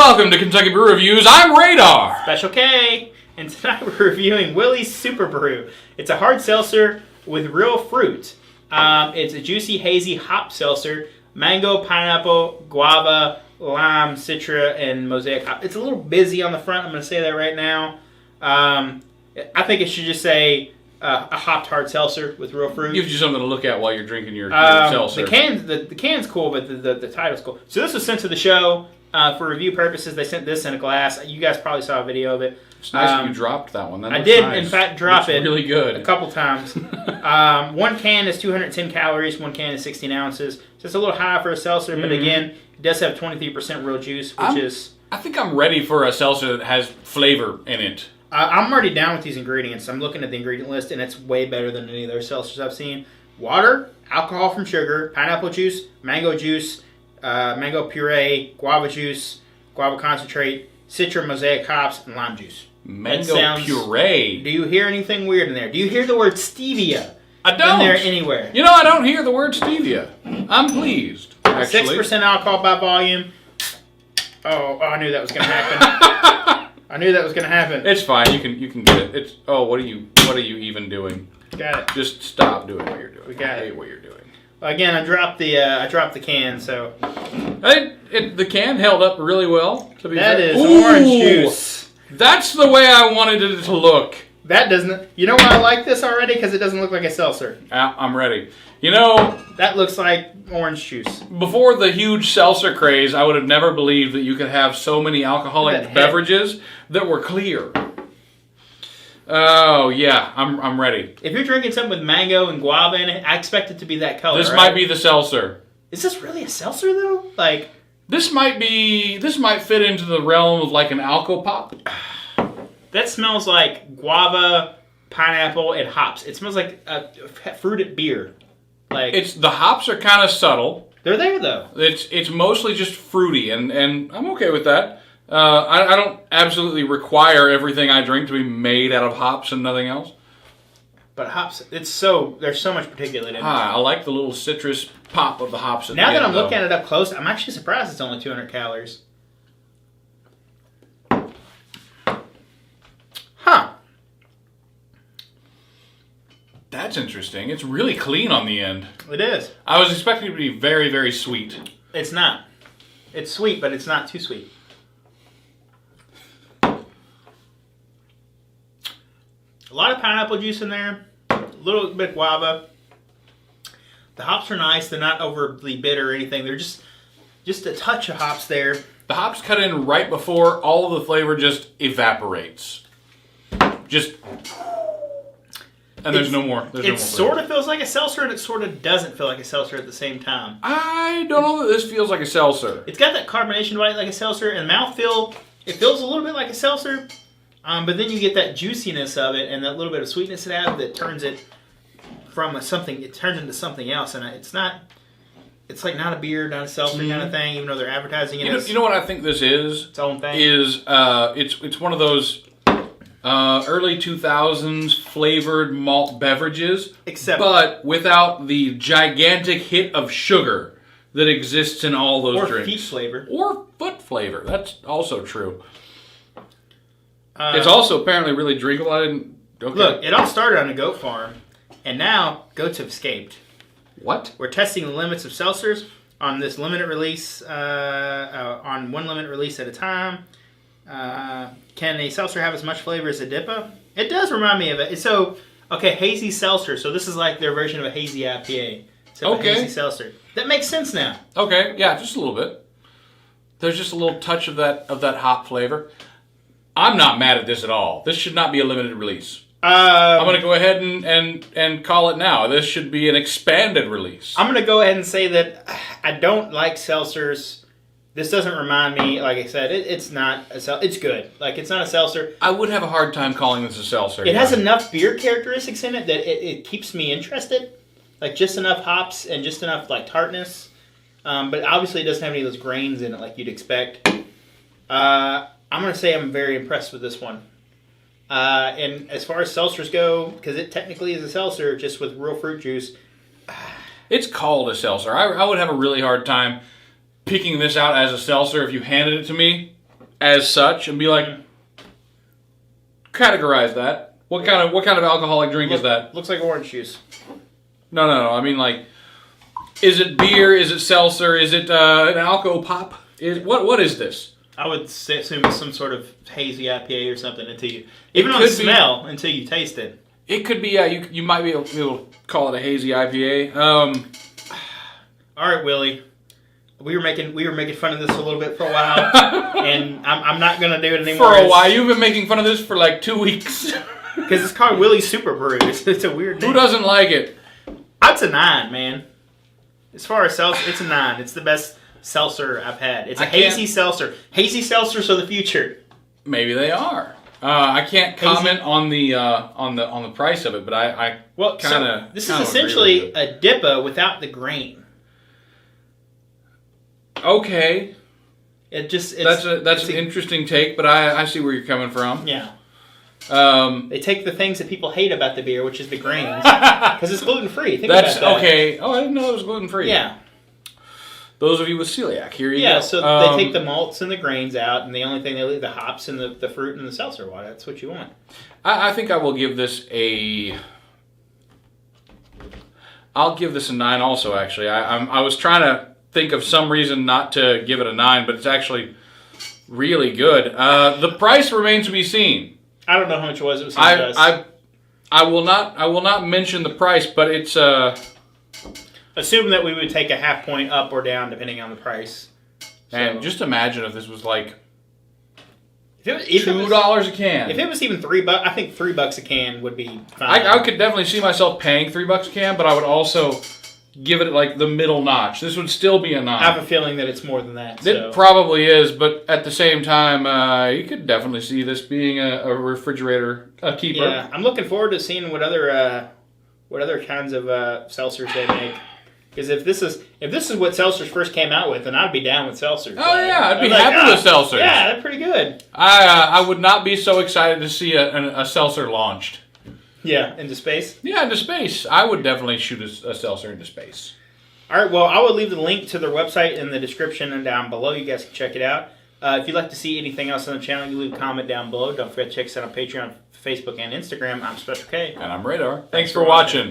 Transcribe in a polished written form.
Welcome to Kentucky Brew Reviews. I'm Radar. Special K. And tonight we're reviewing Willie's Superbrew. It's a hard seltzer with real fruit. It's a juicy, hazy hop seltzer. Mango, pineapple, guava, lime, citra, and mosaic hop. It's a little busy on the front. I'm going to say that right now. I think it should just say a hopped hard seltzer with real fruit. Gives you something to look at while you're drinking your seltzer. The can's cool, but the title's cool. So this was sent to the show for review purposes. They sent this in a glass. You guys probably saw a video of it. It's nice that you dropped that one. I did, nice. in fact, drop it really good. a couple times. One can is 210 calories. One can is 16 ounces. So it's a little high for a seltzer, but again, it does have 23% real juice, which is... I think I'm ready for a seltzer that has flavor in it. I'm already down with these ingredients. I'm looking at the ingredient list, and it's way better than any of their seltzers I've seen. Water, alcohol from sugar, pineapple juice, mango puree, guava juice, guava concentrate, citra, mosaic hops, and lime juice. Mango puree. Do you hear anything weird in there? Do you hear the word stevia? I don't. In there anywhere? You know, I don't hear the word stevia. I'm pleased, actually. 6% alcohol by volume. Oh, I knew that was going to happen. I knew that was going to happen. It's fine. You can get it. It's what are you even doing? Got it. Just stop doing what you're doing. We got I hate it. what you're doing. Again, I dropped the can, so the can held up really well. To be that fair. is orange juice. That's the way I wanted it to look. That doesn't. You know why I like this already? Because it doesn't look like a seltzer. I'm ready. You know, that looks like orange juice. Before the huge seltzer craze, I would have never believed that you could have so many alcoholic beverages that were clear. Oh yeah, I'm ready. If you're drinking something with mango and guava in it, I expect it to be that color. This might be the seltzer. Is this really a seltzer though? Like this might fit into the realm of like an alco pop. That smells like guava, pineapple, and hops. It smells like a fruited beer. Like the hops are kind of subtle. They're there though. It's mostly just fruity, and I'm okay with that. I don't absolutely require everything I drink to be made out of hops and nothing else. But hops, there's so much particulate in it. I like the little citrus pop of the hops. Now that I'm looking at it up close, I'm actually surprised it's only 200 calories. Huh. That's interesting. It's really clean on the end. It is. I was expecting it to be very, very sweet. It's not. It's sweet, but it's not too sweet. A lot of pineapple juice in there. A little bit of guava. The hops are nice. They're not overly bitter or anything. They're just a touch of hops there. The hops cut in right before all of the flavor just evaporates. And there's no more. It sort of feels like a seltzer, and it sort of doesn't feel like a seltzer at the same time. I don't know that this feels like a seltzer. It's got that carbonation bite like a seltzer, and mouthfeel, it feels a little bit like a seltzer, but then you get that juiciness of it and that little bit of sweetness it has that turns it into something else, and it's like not a beer, not a seltzer kind of thing, even though they're advertising it. You know what I think this is? Its own thing. It's one of those early 2000s flavored malt beverages, but without the gigantic hit of sugar that exists in all those drinks. Or feet flavor. Or foot flavor. That's also true. It's also apparently really drinkable. Look, it all started on a goat farm, and now goats have escaped. What? We're testing the limits of seltzers on this limited release, on one limited release at a time. Can a seltzer have as much flavor as a Dippa? It does remind me of it. So, Hazy Seltzer. So this is like their version of a Hazy IPA. So a Hazy Seltzer. That makes sense now. Okay, yeah, just a little bit. There's just a little touch of that hop flavor. I'm not mad at this at all. This should not be a limited release. I'm going to go ahead and call it now. This should be an expanded release. I'm going to go ahead and say that I don't like seltzers. This doesn't remind me, like I said, it's not a seltzer. It's good. Like, it's not a seltzer. I would have a hard time calling this a seltzer. It has enough beer characteristics in it that it keeps me interested. Like, just enough hops and just enough, like, tartness. But obviously it doesn't have any of those grains in it like you'd expect. I'm going to say I'm very impressed with this one. And as far as seltzers go, because it technically is a seltzer just with real fruit juice. It's called a seltzer. I would have a really hard time picking this out as a seltzer if you handed it to me. as such and be like, categorize that. What kind of alcoholic drink is that? Looks like orange juice. No. I mean, like, is it beer? Is it seltzer? Is it an alco pop? What is this? I would assume it's some sort of hazy IPA or something until you, even on the smell, until you taste it. It could be. You might be able to call it a hazy IPA. All right, Willie. We were making fun of this a little bit for a while, and I'm not gonna do it anymore. For a while, you've been making fun of this for like 2 weeks. Because it's called Willie's Superbrew. It's a weird name. Who doesn't like it? It's a 9, man. As far as seltzer, it's a 9. It's the best seltzer I've had. It's a hazy seltzer. Hazy seltzers of the future. Maybe they are. I can't comment on the price of it, but I kind of. This is essentially a Dippa without the grain. Okay. That's an interesting take, but I see where you're coming from. Yeah. They take the things that people hate about the beer, which is the grains, because it's gluten free. About that. Okay. Oh, I didn't know it was gluten free. Yeah. Those of you with celiac, here you go. Yeah, so they take the malts and the grains out, and the only thing they leave the hops and the fruit and the seltzer water. That's what you want. I think I will give this I'll give this a 9 also, actually. I was trying to think of some reason not to give it a 9, but it's actually really good. The price remains to be seen. I don't know how much it was. It was I will not mention the price, but it's assume that we would take a half point up or down depending on the price. So. And just imagine if this was like $2 a can. If it was even $3, I think $3 a can would be fine. I could definitely see myself paying $3 a can, but I would also give it like the middle notch. This would still be a 9. I have a feeling that it's more than that. It probably is, but at the same time, you could definitely see this being a refrigerator keeper. Yeah, I'm looking forward to seeing what other kinds of seltzers they make. Because if this is what seltzers first came out with, then I'd be down with seltzers. Oh yeah, I'd be happy with seltzers. Yeah, they're pretty good. I would not be so excited to see a seltzer launched. Yeah, into space? Yeah, into space. I would definitely shoot a seltzer into space. All right, well, I will leave the link to their website in the description and down below. You guys can check it out. If you'd like to see anything else on the channel, you leave a comment down below. Don't forget to check us out on Patreon, Facebook, and Instagram. I'm Special K. And I'm Radar. Thanks for watching.